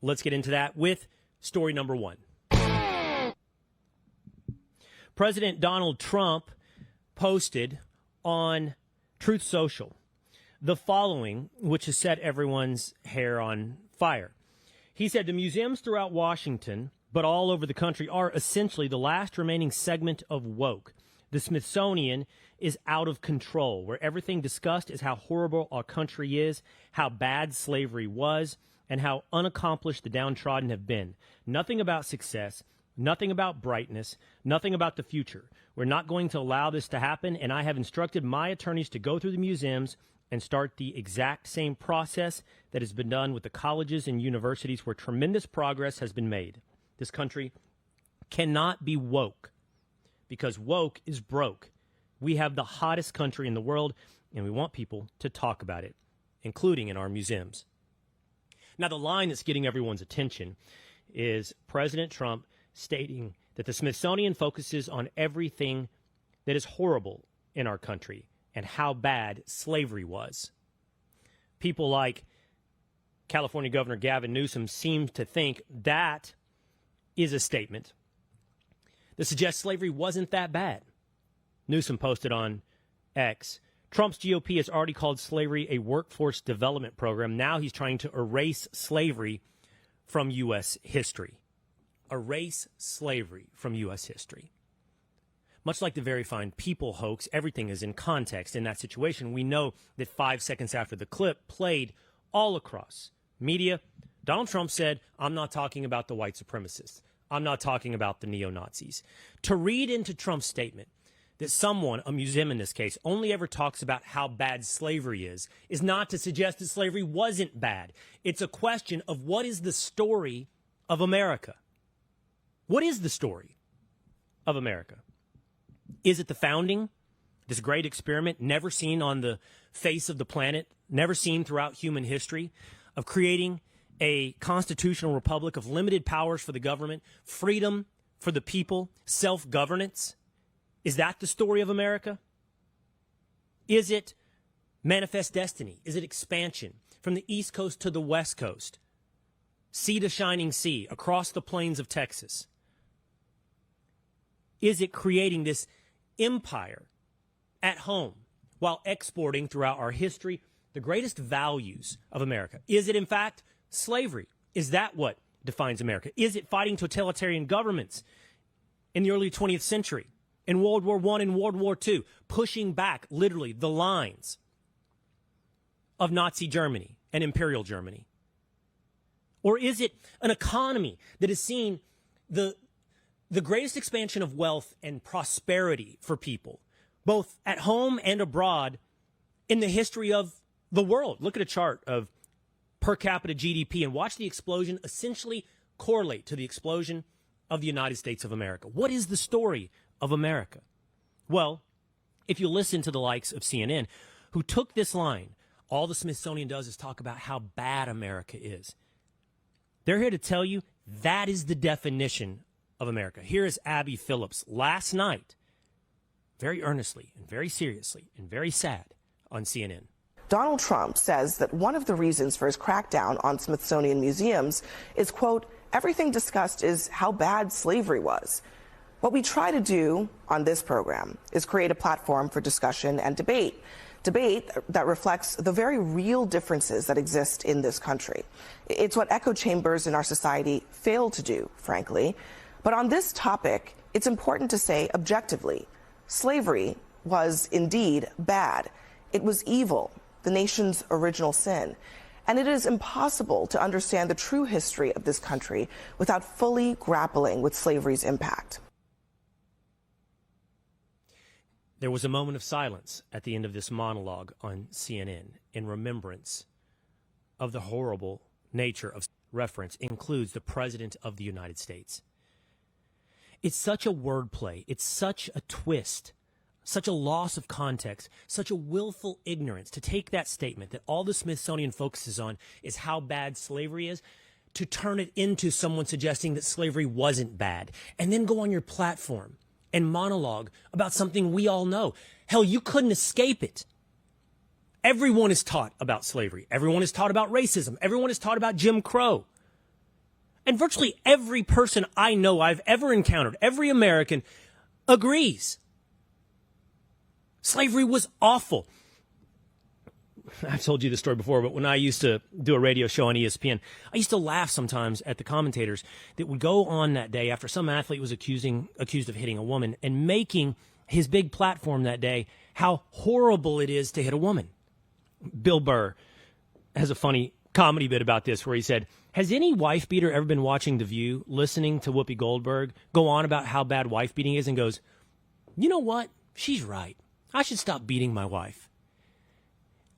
Let's get into that with story number one. President Donald Trump posted on Truth Social the following, which has set everyone's hair on fire. He said the museums throughout Washington, but all over the country, are essentially the last remaining segment of woke. The Smithsonian is out of control, where everything discussed is how horrible our country is, how bad slavery was, and how unaccomplished the downtrodden have been. Nothing about success, nothing about brightness, nothing about the future. We're not going to allow this to happen, and I have instructed my attorneys to go through the museums and start the exact same process that has been done with the colleges and universities where tremendous progress has been made. This country cannot be woke because woke is broke. We have the hottest country in the world, and we want people to talk about it, including in our museums. Now, the line that's getting everyone's attention is President Trump stating that the Smithsonian focuses on everything that is horrible in our country and how bad slavery was. People like California Governor Gavin Newsom seem to think that is a statement that suggests slavery wasn't that bad. Newsom posted on X, Trump's GOP has already called slavery a workforce development program. Now he's trying to erase slavery from U.S. history. Erase slavery from U.S. history. Much like the Very Fine People hoax, everything is in context. In that situation, we know that 5 seconds after the clip played all across media, Donald Trump said, I'm not talking about the white supremacists. I'm not talking about the neo-Nazis. To read into Trump's statement that someone, a museum in this case, only ever talks about how bad slavery is not to suggest that slavery wasn't bad. It's a question of what is the story of America? What is the story of America? Is it the founding, this great experiment never seen on the face of the planet, never seen throughout human history, of creating a constitutional republic of limited powers for the government, freedom for the people, self-governance? Is that the story of America? Is it manifest destiny? Is it expansion from the East Coast to the West Coast, sea to shining sea, across the plains of Texas? Is it creating this empire at home while exporting throughout our history the greatest values of America? Is it, in fact, slavery? Is that what defines America? Is it fighting totalitarian governments in the early 20th century, in World War I and World War II, pushing back, literally, the lines of Nazi Germany and Imperial Germany? Or is it an economy that has seen the greatest expansion of wealth and prosperity for people, both at home and abroad, in the history of the world? Look at a chart of per capita GDP and watch the explosion essentially correlate to the explosion of the United States of America. What is the story of America? Well, if you listen to the likes of CNN, who took this line, all the Smithsonian does is talk about how bad America is. They're here to tell you that is the definition of America. Here is Abby Phillips last night, very earnestly and very seriously and very sad on CNN. Donald Trump says that one of the reasons for his crackdown on Smithsonian museums is, quote, everything discussed is how bad slavery was. What we try to do on this program is create a platform for discussion and debate that reflects the very real differences that exist in this country. It's what echo chambers in our society fail to do, frankly. But on this topic, it's important to say objectively, slavery was indeed bad. It was evil, the nation's original sin. And it is impossible to understand the true history of this country without fully grappling with slavery's impact. There was a moment of silence at the end of this monologue on CNN in remembrance of the horrible nature of reference includes the President of the United States. It's such a wordplay. It's such a twist, such a loss of context, such a willful ignorance to take that statement that all the Smithsonian focuses on is how bad slavery is, to turn it into someone suggesting that slavery wasn't bad, and then go on your platform and monologue about something we all know. Hell, you couldn't escape it. Everyone is taught about slavery. Everyone is taught about racism. Everyone is taught about Jim Crow. And virtually every person I know I've ever encountered, every American, agrees. Slavery was awful. I've told you this story before, but when I used to do a radio show on ESPN, I used to laugh sometimes at the commentators that would go on that day after some athlete was accused of hitting a woman and making his big platform that day how horrible it is to hit a woman. Bill Burr has a funny comedy bit about this where he said, has any wife beater ever been watching The View, listening to Whoopi Goldberg go on about how bad wife beating is and goes, you know what? She's right. I should stop beating my wife.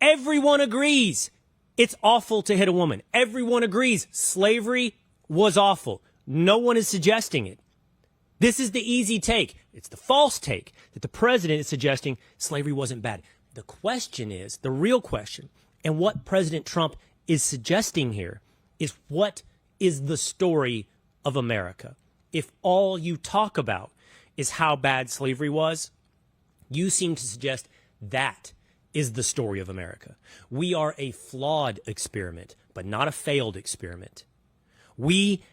Everyone agrees it's awful to hit a woman. Everyone agrees slavery was awful. No one is suggesting it. This is the easy take. It's the false take that the president is suggesting slavery wasn't bad. The question is, the real question, and what President Trump is suggesting here is what is the story of America? If all you talk about is how bad slavery was, you seem to suggest that is the story of America. We are a flawed experiment, but not a failed experiment. We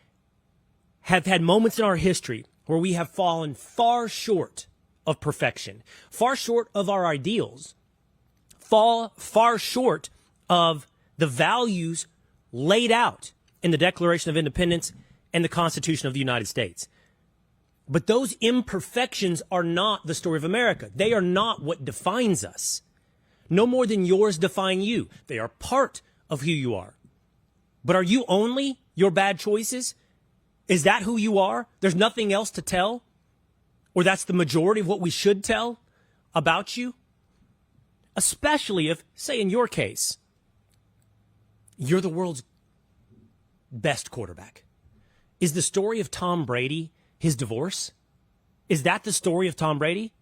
have had moments in our history where we have fallen far short of perfection, far short of our ideals, far short of the values laid out in the Declaration of Independence and the Constitution of the United States. But those imperfections are not the story of America. They are not what defines us. No more than yours define you. They are part of who you are. But are you only your bad choices? Is that who you are? There's nothing else to tell? Or that's the majority of what we should tell about you? Especially if, say in your case, you're the world's best quarterback. Is the story of Tom Brady his divorce? Is that the story of Tom Brady?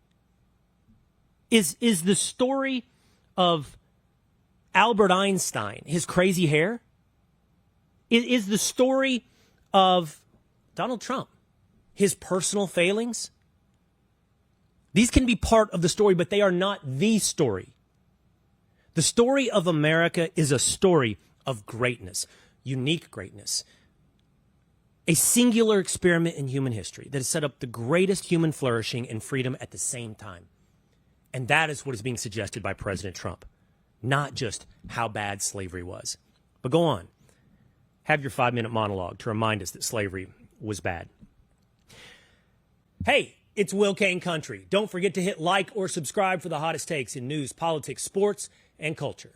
Is the story of Albert Einstein his crazy hair? Is the story of Donald Trump his personal failings? These can be part of the story, but they are not the story. The story of America is a story of greatness, unique greatness, a singular experiment in human history that has set up the greatest human flourishing and freedom at the same time. And that is what is being suggested by President Trump, not just how bad slavery was. But go on. Have your 5-minute monologue to remind us that slavery was bad. Hey, it's Will Cain Country. Don't forget to hit like or subscribe for the hottest takes in news, politics, sports, and culture.